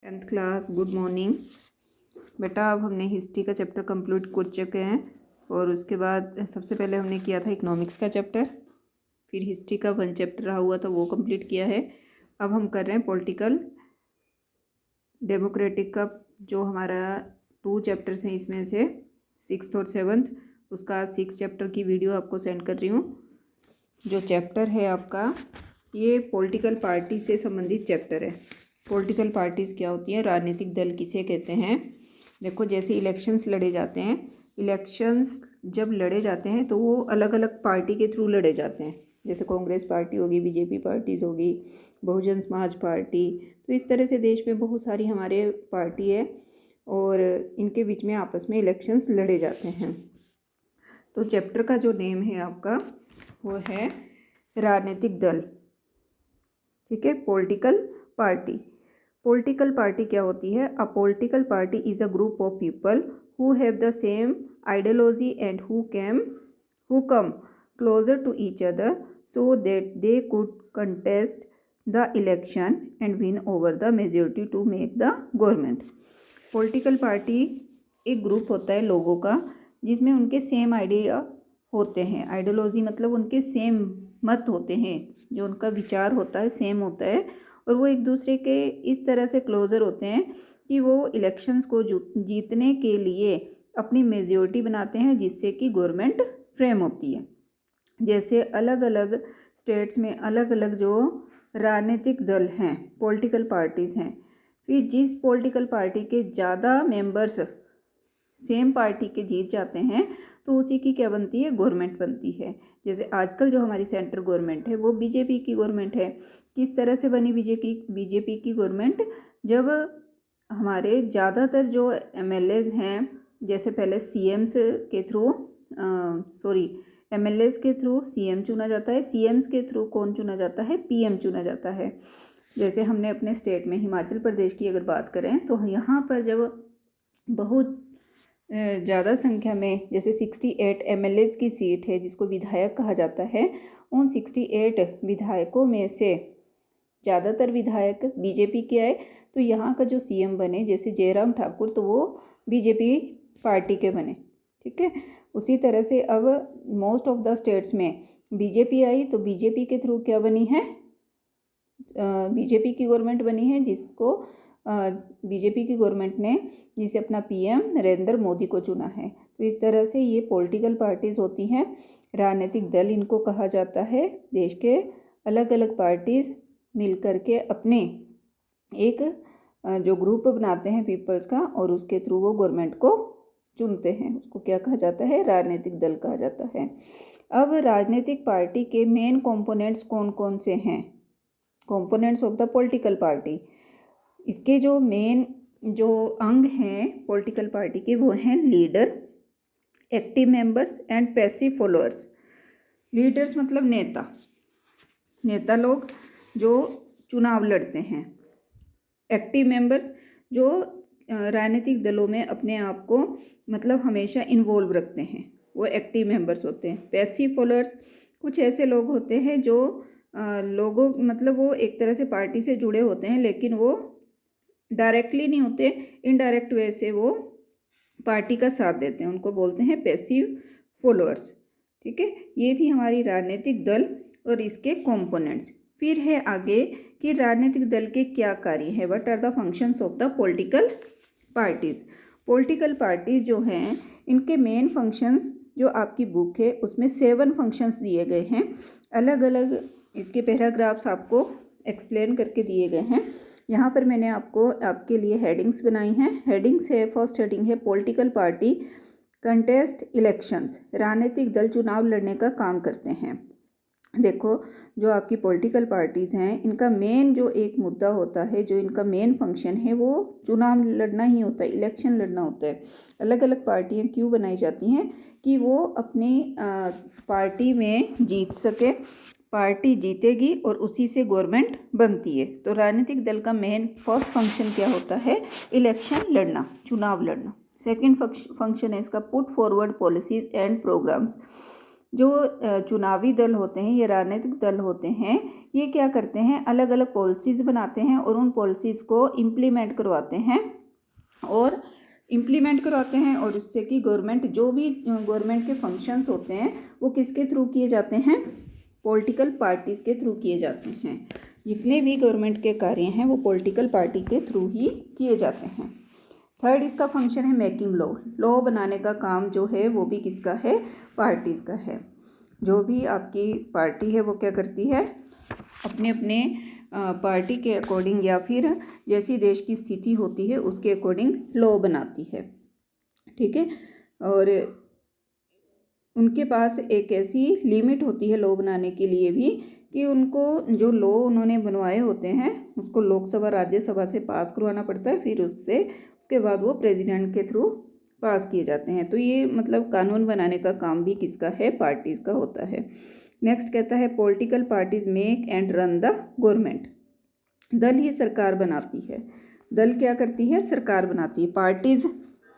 10th class, good morning बेटा। अब हमने हिस्ट्री का चैप्टर कंप्लीट कर चुके हैं और उसके बाद सबसे पहले हमने किया था इकोनॉमिक्स का चैप्टर, फिर हिस्ट्री का 1 चैप्टर रहा हुआ था वो कंप्लीट किया है। अब हम कर रहे हैं पॉलिटिकल डेमोक्रेटिक का, जो हमारा 2 चैप्टर्स हैं इसमें से 6th और 7th। उसका 6 चैप्टर की वीडियो आपको सेंड कर रही हूँ। जो चैप्टर है आपका, ये पॉलिटिकल पार्टी से संबंधित चैप्टर है। पॉलिटिकल पार्टीज़ क्या होती हैं, राजनीतिक दल किसे कहते हैं। देखो, जैसे इलेक्शंस लड़े जाते हैं, इलेक्शंस जब लड़े जाते हैं तो वो अलग अलग पार्टी के थ्रू लड़े जाते हैं। जैसे कांग्रेस पार्टी होगी, बीजेपी पार्टीज़ होगी, बहुजन समाज पार्टी। तो इस तरह से देश में बहुत सारी हमारे पार्टी है और इनके बीच में आपस में इलेक्शंस लड़े जाते हैं। तो चैप्टर का जो नेम है आपका वो है राजनीतिक दल, ठीक है। Political party. पॉलिटिकल पार्टी क्या होती है? A political party is a group of people who have the same ideology and who come closer to each other so that they could contest the election and win over the majority to make the government. Political party एक group होता है लोगों का जिसमें उनके same idea होते हैं। Ideology मतलब उनके सेम मत होते हैं, जो उनका विचार होता है सेम होता है, और वो एक दूसरे के इस तरह से क्लोज़र होते हैं कि वो इलेक्शंस को जीतने के लिए अपनी मेजॉरिटी बनाते हैं, जिससे कि गवर्नमेंट फ्रेम होती है। जैसे अलग अलग स्टेट्स में अलग अलग जो राजनीतिक दल हैं, पॉलिटिकल पार्टीज़ हैं, फिर जिस पॉलिटिकल पार्टी के ज़्यादा मेंबर्स सेम पार्टी के जीत जाते हैं तो उसी की क्या बनती है? गवर्नमेंट बनती है। जैसे आजकल जो हमारी सेंट्रल गवर्नमेंट है वो बीजेपी की गवर्नमेंट है। किस तरह से बनी बीजेपी की गवर्नमेंट? जब हमारे ज़्यादातर जो एमएलएज हैं, जैसे पहले सीएम्स के थ्रू एमएलएज के थ्रू सीएम चुना जाता है, सीएम्स के थ्रू कौन चुना जाता है? पीएम चुना जाता है। जैसे हमने अपने स्टेट में हिमाचल प्रदेश की अगर बात करें तो यहाँ पर जब बहुत ज़्यादा संख्या में, जैसे 68 एमएलएज की सीट है जिसको विधायक कहा जाता है, उन 68 विधायकों में से ज़्यादातर विधायक बीजेपी के आए, तो यहाँ का जो सीएम बने जैसे जयराम ठाकुर, तो वो बीजेपी पार्टी के बने, ठीक है। उसी तरह से अब मोस्ट ऑफ द स्टेट्स में बीजेपी आई, तो बीजेपी के थ्रू क्या बनी है? बीजेपी की गवर्नमेंट बनी है, जिसको बीजेपी की गवर्नमेंट ने जिसे अपना पीएम नरेंद्र मोदी को चुना है। तो इस तरह से ये पॉलिटिकल पार्टीज़ होती हैं, राजनीतिक दल इनको कहा जाता है। देश के अलग अलग पार्टीज़ मिल करके अपने एक जो ग्रुप बनाते हैं पीपल्स का, और उसके थ्रू वो गवर्नमेंट को चुनते हैं, उसको क्या कहा जाता है? राजनीतिक दल कहा जाता है। अब राजनीतिक पार्टी के मेन कंपोनेंट्स कौन कौन से हैं? Components of the political party, इसके जो मेन जो अंग हैं पॉलिटिकल पार्टी के, वो हैं leader, active members and passive followers. Leaders मतलब नेता लोग जो चुनाव लड़ते हैं। एक्टिव मेंबर्स जो राजनीतिक दलों में अपने आप को मतलब हमेशा इन्वॉल्व रखते हैं, वो एक्टिव मेंबर्स होते हैं। पैसिव फॉलोअर्स कुछ ऐसे लोग होते हैं जो लोगों मतलब वो एक तरह से पार्टी से जुड़े होते हैं, लेकिन वो डायरेक्टली नहीं होते, इनडायरेक्ट वे से वो पार्टी का साथ देते हैं, उनको बोलते हैं पैसिव फॉलोअर्स, ठीक है। ये थी हमारी राजनीतिक दल और इसके कंपोनेंट्स। फिर है आगे कि राजनीतिक दल के क्या कार्य है, what are the functions of the political parties. Political parties जो हैं, इनके मेन फंक्शंस जो आपकी बुक है उसमें 7 फंक्शंस दिए गए हैं। अलग अलग इसके पैराग्राफ्स आपको एक्सप्लेन करके दिए गए हैं। यहाँ पर मैंने आपके लिए हेडिंग्स बनाई हैं। हेडिंग्स है, फर्स्ट हेडिंग है पॉलिटिकल पार्टी कंटेस्ट इलेक्शंस, राजनीतिक दल चुनाव लड़ने का काम करते हैं। देखो, जो आपकी पॉलिटिकल पार्टीज़ हैं, इनका मेन जो एक मुद्दा होता है, जो इनका मेन फंक्शन है, वो चुनाव लड़ना ही होता है, इलेक्शन लड़ना होता है। अलग अलग पार्टियाँ क्यों बनाई जाती हैं? कि वो अपनी पार्टी में जीत सके, पार्टी जीतेगी और उसी से गवर्नमेंट बनती है। तो राजनीतिक दल का मेन फर्स्ट फंक्शन क्या होता है? इलेक्शन लड़ना, चुनाव लड़ना। सेकंड फंक्शन है इसका put forward policies and programmes. जो चुनावी दल होते हैं, ये राजनीतिक दल होते हैं, ये क्या करते हैं, अलग अलग पॉलिसीज़ बनाते हैं और उन पॉलिसीज़ को इम्प्लीमेंट करवाते हैं और उससे कि गवर्नमेंट, जो भी गवर्नमेंट के फंक्शंस होते हैं वो किसके थ्रू किए जाते हैं, पॉलिटिकल पार्टीज़ के थ्रू किए जाते हैं। जितने भी गवर्नमेंट के कार्य हैं वो पॉलिटिकल पार्टी के थ्रू ही किए जाते हैं। थर्ड इसका फंक्शन है मेकिंग लॉ बनाने का काम जो है वो भी किसका है, पार्टीज़ का है। जो भी आपकी पार्टी है वो क्या करती है, अपने अपने पार्टी के अकॉर्डिंग या फिर जैसी देश की स्थिति होती है उसके अकॉर्डिंग लॉ बनाती है, ठीक है। और उनके पास एक ऐसी लिमिट होती है लॉ बनाने के लिए भी कि उनको जो लॉ उन्होंने बनवाए होते हैं उसको लोकसभा राज्यसभा से पास करवाना पड़ता है, फिर उसके बाद वो प्रेसिडेंट के थ्रू पास किए जाते हैं। तो ये मतलब कानून बनाने का काम भी किसका है, पार्टीज़ का होता है। नेक्स्ट कहता है political parties make and run the government. दल ही सरकार बनाती है। दल क्या करती है, सरकार बनाती है। पार्टीज,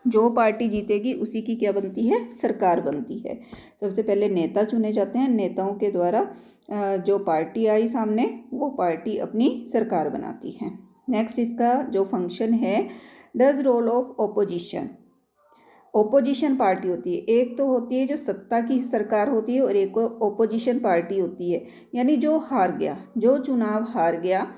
जो पार्टी जीतेगी उसी की क्या बनती है, सरकार बनती है। सबसे पहले नेता चुने जाते हैं, नेताओं के द्वारा जो पार्टी आई सामने वो पार्टी अपनी सरकार बनाती है। नेक्स्ट इसका जो फंक्शन है, does role of opposition. Opposition party होती है, एक तो होती है जो सत्ता की सरकार होती है और एक ओपोजिशन पार्टी होती है, यानी जो हार गया, जो चुनाव हार गया,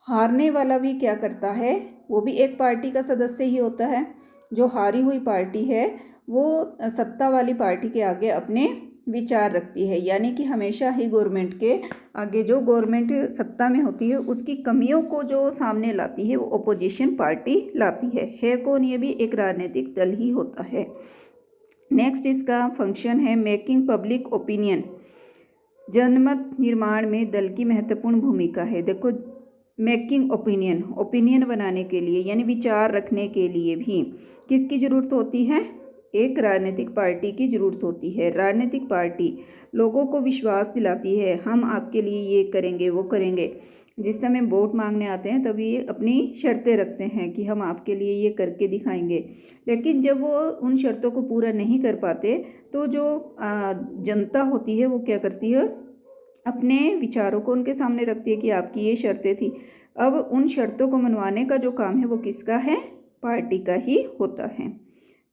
हारने वाला भी क्या करता है, वो भी एक पार्टी का सदस्य ही होता है। जो हारी हुई पार्टी है वो सत्ता वाली पार्टी के आगे अपने विचार रखती है, यानी कि हमेशा ही गवर्नमेंट के आगे, जो गवर्नमेंट सत्ता में होती है उसकी कमियों को जो सामने लाती है वो ओपोजिशन पार्टी लाती है कौन, ये भी एक राजनीतिक दल ही होता है। नेक्स्ट इसका फंक्शन है मेकिंग पब्लिक ओपिनियन। जनमत निर्माण में दल की महत्वपूर्ण भूमिका है। देखो, मेकिंग ओपिनियन बनाने के लिए यानी विचार रखने के लिए भी किसकी ज़रूरत होती है, एक राजनीतिक पार्टी की ज़रूरत होती है। राजनीतिक पार्टी लोगों को विश्वास दिलाती है, हम आपके लिए ये करेंगे वो करेंगे। जिस समय वोट मांगने आते हैं तभी अपनी शर्तें रखते हैं कि हम आपके लिए ये करके दिखाएंगे, लेकिन जब वो उन शर्तों को पूरा नहीं कर पाते तो जो जनता होती है वो क्या करती है, अपने विचारों को उनके सामने रखती है कि आपकी ये शर्तें थी। अब उन शर्तों को मनवाने का जो काम है वो किसका है, पार्टी का ही होता है।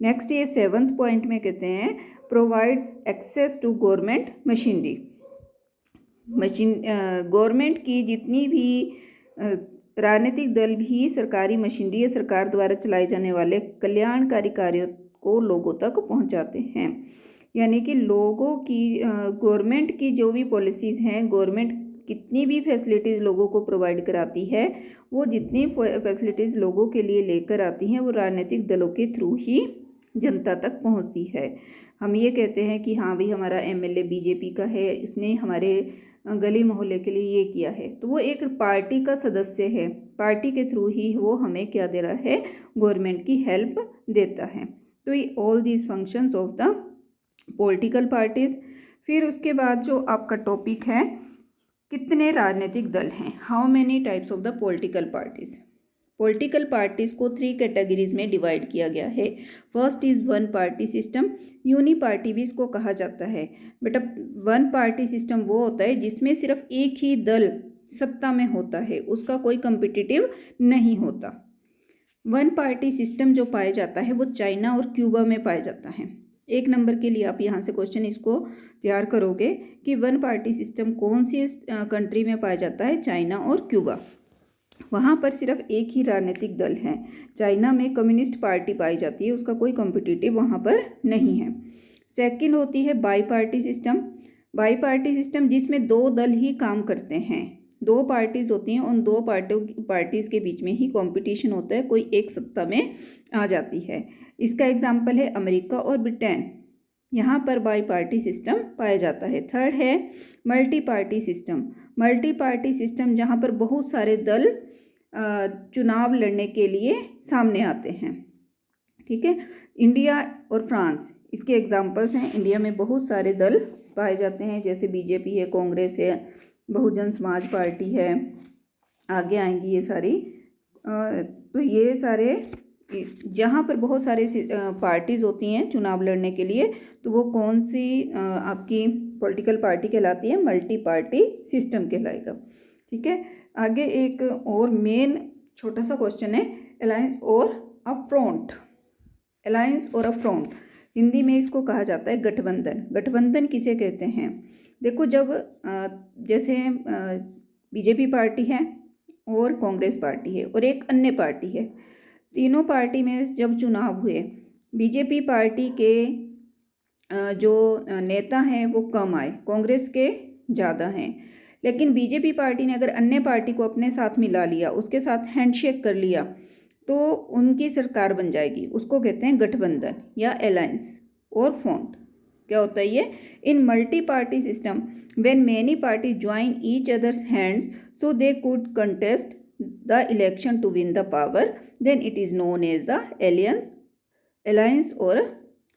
नेक्स्ट ये 7th पॉइंट में कहते हैं provides access to government machinery. Government की जितनी भी राजनीतिक दल भी सरकारी मशीनरी या सरकार द्वारा चलाए जाने वाले कल्याणकारी कार्यों को लोगों तक पहुंचाते हैं। यानी कि लोगों की गवर्नमेंट की जो भी पॉलिसीज़ हैं, गवर्नमेंट कितनी भी फैसिलिटीज़ लोगों को प्रोवाइड कराती है, वो जितनी फैसिलिटीज़ लोगों के लिए लेकर आती हैं वो राजनीतिक दलों के थ्रू ही जनता तक पहुंचती है। हम ये कहते हैं कि हाँ भी हमारा एमएलए बीजेपी का है, इसने हमारे गली मोहल्ले के लिए ये किया है, तो वो एक पार्टी का सदस्य है, पार्टी के थ्रू ही वो हमें क्या दे रहा है, गवर्नमेंट की हेल्प देता है। तो ये all these functions of the political parties. फिर उसके बाद जो आपका टॉपिक है, कितने राजनीतिक दल हैं, how many types of the political parties. Political parties को 3 कैटेगरीज में डिवाइड किया गया है। First is one party system, uni party भी इसको कहा जाता है। बेटा, वन पार्टी सिस्टम वो होता है जिसमें सिर्फ एक ही दल सत्ता में होता है, उसका कोई कम्पिटिटिव नहीं होता। वन पार्टी सिस्टम जो पाया जाता है वो चाइना और क्यूबा में पाया जाता है। 1 नंबर के लिए आप यहाँ से क्वेश्चन इसको तैयार करोगे कि वन पार्टी सिस्टम कौन सी कंट्री में पाया जाता है, चाइना और क्यूबा। वहाँ पर सिर्फ एक ही राजनीतिक दल है। चाइना में कम्युनिस्ट पार्टी पाई जाती है, उसका कोई कॉम्पिटिटिव वहाँ पर नहीं है। सेकंड होती है bi party system. Bi party system जिसमें 2 दल ही काम करते हैं, 2 पार्टीज़ होती हैं, उन 2 पार्टीज़ के बीच में ही कंपटीशन होता है, कोई एक सत्ता में आ जाती है। इसका एग्जाम्पल है अमेरिका और ब्रिटेन, यहाँ पर बाई पार्टी सिस्टम पाया जाता है। थर्ड है multi party system. Multi party system जहाँ पर बहुत सारे दल चुनाव लड़ने के लिए सामने आते हैं, ठीक है। इंडिया और फ्रांस इसके एग्जाम्पल्स हैं। इंडिया में बहुत सारे दल पाए जाते हैं, जैसे बीजेपी है, कांग्रेस है, बहुजन समाज पार्टी है, आगे आएंगी ये सारी। तो ये सारे जहाँ पर बहुत सारे पार्टीज़ होती हैं चुनाव लड़ने के लिए, तो वो कौन सी आपकी पॉलिटिकल पार्टी कहलाती है? मल्टी पार्टी सिस्टम कहलाएगा। ठीक है, आगे एक और मेन छोटा सा क्वेश्चन है, अलायंस और अ फ्रंट। अलायंस और अ फ्रंट, हिंदी में इसको कहा जाता है गठबंधन। गठबंधन किसे कहते हैं? देखो, जब जैसे बीजेपी पार्टी है और कांग्रेस पार्टी है और एक अन्य पार्टी है, तीनों पार्टी में जब चुनाव हुए, बीजेपी पार्टी के जो नेता हैं वो कम आए, कांग्रेस के ज़्यादा हैं। लेकिन बीजेपी पार्टी ने अगर अन्य पार्टी को अपने साथ मिला लिया, उसके साथ हैंडशेक कर लिया, तो उनकी सरकार बन जाएगी। उसको कहते हैं गठबंधन या अलायंस और फ्रंट। क्या होता है ये? In multi party system when many party join each others hands so they could contest the election to win the power, then it is known as the alliance और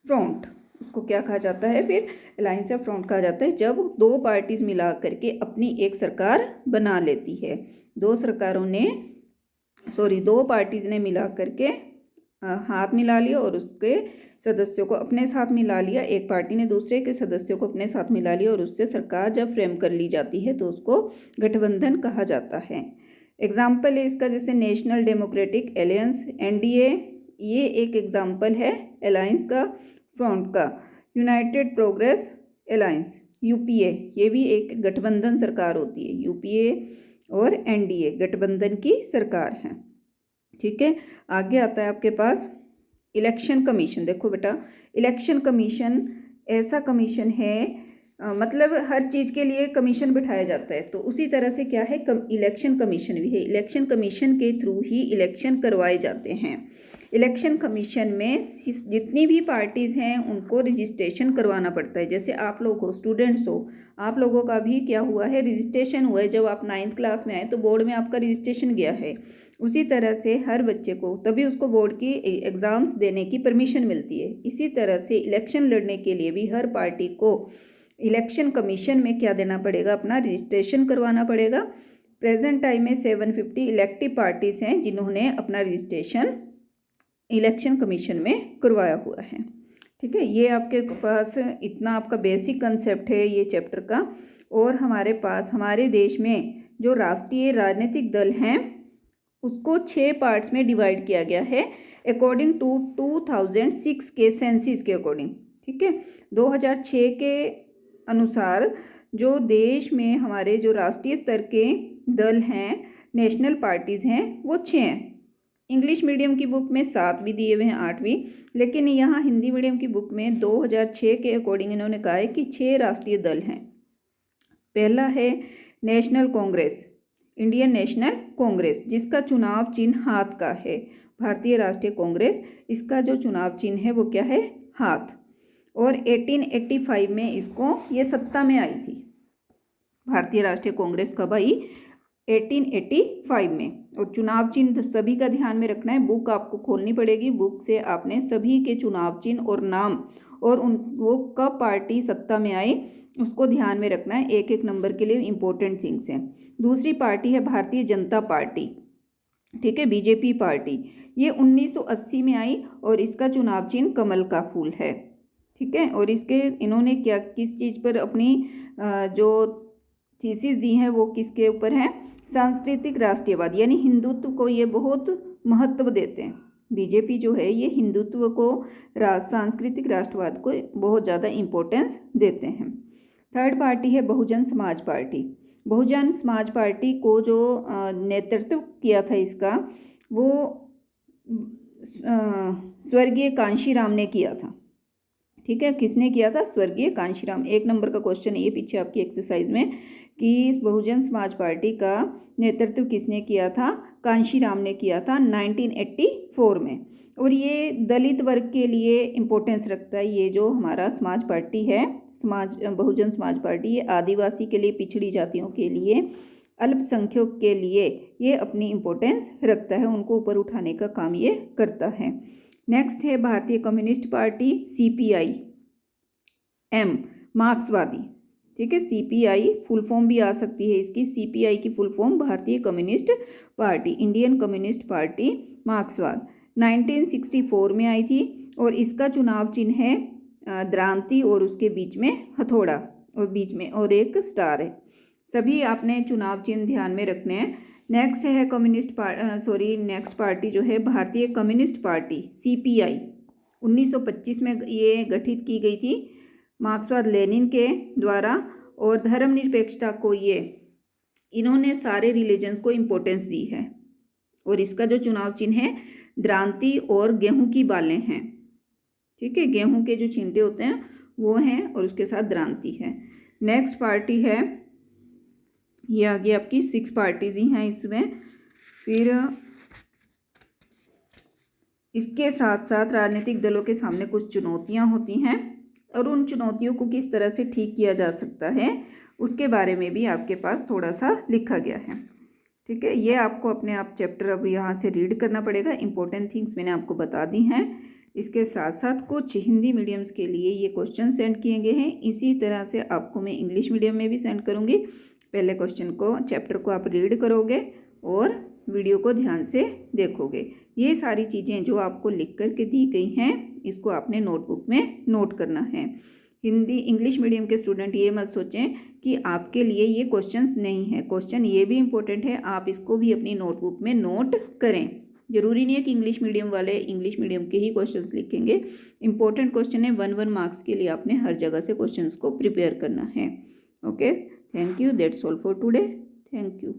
फ्रंट। उसको क्या कहा जाता है फिर? अलायंस या फ्रंट कहा जाता है जब दो पार्टीज मिला करके अपनी एक सरकार बना लेती है। दो पार्टीज ने मिला करके हाथ मिला लिया और उसके सदस्यों को अपने साथ मिला लिया, एक पार्टी ने दूसरे के सदस्यों को अपने साथ मिला लिया और उससे सरकार जब फ्रेम कर ली जाती है तो उसको गठबंधन कहा जाता है। एग्जाम्पल है इसका, जैसे नेशनल डेमोक्रेटिक अलायंस एनडीए, ये एक एग्जाम्पल है अलायंस का, फ्रंट का। यूनाइटेड प्रोग्रेस अलायंस यूपीए, ये भी एक गठबंधन सरकार होती है। यूपीए और एनडीए गठबंधन की सरकार है। ठीक है, आगे आता है आपके पास इलेक्शन कमीशन। देखो बेटा, इलेक्शन कमीशन ऐसा कमीशन है, मतलब हर चीज़ के लिए कमीशन बिठाया जाता है, तो उसी तरह से क्या है, इलेक्शन कमीशन भी है। इलेक्शन कमीशन के थ्रू ही इलेक्शन करवाए जाते हैं। इलेक्शन कमीशन में जितनी भी पार्टीज़ हैं उनको रजिस्ट्रेशन करवाना पड़ता है। जैसे आप लोग हो, स्टूडेंट्स हो, आप लोगों का भी क्या हुआ है, रजिस्ट्रेशन हुआ है। जब आप 9th क्लास में आए तो बोर्ड में आपका रजिस्ट्रेशन गया है। उसी तरह से हर बच्चे को तभी उसको बोर्ड की एग्ज़ाम्स देने की परमिशन मिलती है। इसी तरह से इलेक्शन लड़ने के लिए भी हर पार्टी को इलेक्शन कमीशन में क्या देना पड़ेगा, अपना रजिस्ट्रेशन करवाना पड़ेगा। प्रेजेंट टाइम में 750 इलेक्टिव पार्टीज़ हैं जिन्होंने अपना रजिस्ट्रेशन इलेक्शन कमीशन में करवाया हुआ है। ठीक है, ये आपके पास इतना आपका बेसिक कंसेप्ट है ये चैप्टर का। और हमारे पास हमारे देश में जो राष्ट्रीय राजनीतिक दल हैं उसको 6 पार्ट्स में डिवाइड किया गया है अकॉर्डिंग टू 2006 के सेंसिस के अकॉर्डिंग। ठीक है, 2006 के अनुसार जो देश में हमारे जो राष्ट्रीय स्तर के दल हैं, नेशनल पार्टीज़ हैं, वो 6 हैं। इंग्लिश मीडियम की बुक में 7 भी दिए हुए हैं, 8 भी, लेकिन यहाँ हिंदी मीडियम की बुक में 2006 के अकॉर्डिंग इन्होंने कहा है कि 6 राष्ट्रीय दल हैं। पहला है national Congress, Indian national Congress, जिसका चुनाव चिन्ह हाथ का है। भारतीय राष्ट्रीय कांग्रेस, इसका जो चुनाव चिन्ह है वो क्या है, हाथ। और 1885 में इसको ये सत्ता में आई थी। भारतीय राष्ट्रीय कांग्रेस कब आई? 1885 में। और चुनाव चिन्ह सभी का ध्यान में रखना है, बुक आपको खोलनी पड़ेगी। बुक से आपने सभी के चुनाव चिन्ह और नाम और वो कब पार्टी सत्ता में आई उसको ध्यान में रखना है। एक एक नंबर के लिए इंपॉर्टेंट थिंग्स हैं। दूसरी पार्टी है भारतीय जनता पार्टी। ठीक है, बीजेपी पार्टी, ये 1980 में आई और इसका चुनाव चिन्ह कमल का फूल है। ठीक है, और इसके इन्होंने क्या किस चीज़ पर अपनी जो थीसिस दी हैं वो किसके ऊपर है? सांस्कृतिक राष्ट्रीयवाद, यानी हिंदुत्व को ये बहुत महत्व देते हैं। बीजेपी जो है ये हिंदुत्व को, सांस्कृतिक राष्ट्रवाद को बहुत ज़्यादा इम्पोर्टेंस देते हैं। थर्ड पार्टी है बहुजन समाज पार्टी। बहुजन समाज पार्टी को जो नेतृत्व किया था इसका, वो स्वर्गीय कांशीराम ने किया था। ठीक है, किसने किया था? स्वर्गीय कांशीराम। 1 नंबर का क्वेश्चन है ये पीछे आपकी एक्सरसाइज में कि बहुजन समाज पार्टी का नेतृत्व किसने किया था? कांशीराम ने किया था 1984 में। और ये दलित वर्ग के लिए इम्पोर्टेंस रखता है। ये जो हमारा समाज पार्टी है, बहुजन समाज पार्टी, ये आदिवासी के लिए, पिछड़ी जातियों के लिए, अल्पसंख्यक के लिए ये अपनी इम्पोर्टेंस रखता है, उनको ऊपर उठाने का काम ये करता है। नेक्स्ट है भारतीय कम्युनिस्ट पार्टी, CPI M, मार्क्सवादी। ठीक है, CPI फुल फॉर्म भी आ सकती है इसकी। CPI की फुल फॉर्म भारतीय communist party, Indian communist party, मार्क्सवाद। 1964 में आई थी और इसका चुनाव चिन्ह है द्रांति और उसके बीच में हथौड़ा और बीच में और एक स्टार है। सभी आपने चुनाव चिन्ह ध्यान में रखने हैं। नेक्स्ट है नेक्स्ट पार्टी जो है भारतीय कम्युनिस्ट पार्टी CPI। 1925 में ये गठित की गई थी मार्क्सवाद लेनिन के द्वारा और धर्मनिरपेक्षता को ये इन्होंने सारे रिलीजन्स को इम्पोर्टेंस दी है। और इसका जो चुनाव चिन्ह है द्रांति और गेहूं की बालें हैं। ठीक है, गेहूं के जो चिंटे होते हैं वो हैं और उसके साथ द्रांति है। नेक्स्ट पार्टी है, ये आगे आपकी 6 पार्टीज ही हैं इसमें। फिर इसके साथ साथ राजनीतिक दलों के सामने कुछ चुनौतियां होती हैं और उन चुनौतियों को किस तरह से ठीक किया जा सकता है उसके बारे में भी आपके पास थोड़ा सा लिखा गया है। ठीक है, ये आपको अपने आप चैप्टर अब यहाँ से रीड करना पड़ेगा। इंपॉर्टेंट थिंग्स मैंने आपको बता दी हैं। इसके साथ साथ कुछ हिंदी मीडियम्स के लिए ये क्वेश्चन सेंड किए गए हैं। इसी तरह से आपको मैं इंग्लिश मीडियम में भी सेंड करूँगी। पहले क्वेश्चन को चैप्टर को आप रीड करोगे और वीडियो को ध्यान से देखोगे। ये सारी चीज़ें जो आपको लिख कर के दी गई हैं इसको आपने नोटबुक में नोट करना है। हिंदी इंग्लिश मीडियम के स्टूडेंट ये मत सोचें कि आपके लिए ये क्वेश्चंस नहीं है। क्वेश्चन ये भी इम्पोर्टेंट है, आप इसको भी अपनी नोटबुक में नोट करें। जरूरी नहीं है कि इंग्लिश मीडियम वाले इंग्लिश मीडियम के ही क्वेश्चंस लिखेंगे। इंपॉर्टेंट क्वेश्चन है, 1 मार्क्स के लिए आपने हर जगह से क्वेश्चंस को प्रिपेयर करना है। Okay, thank you, that's all for today. Thank you.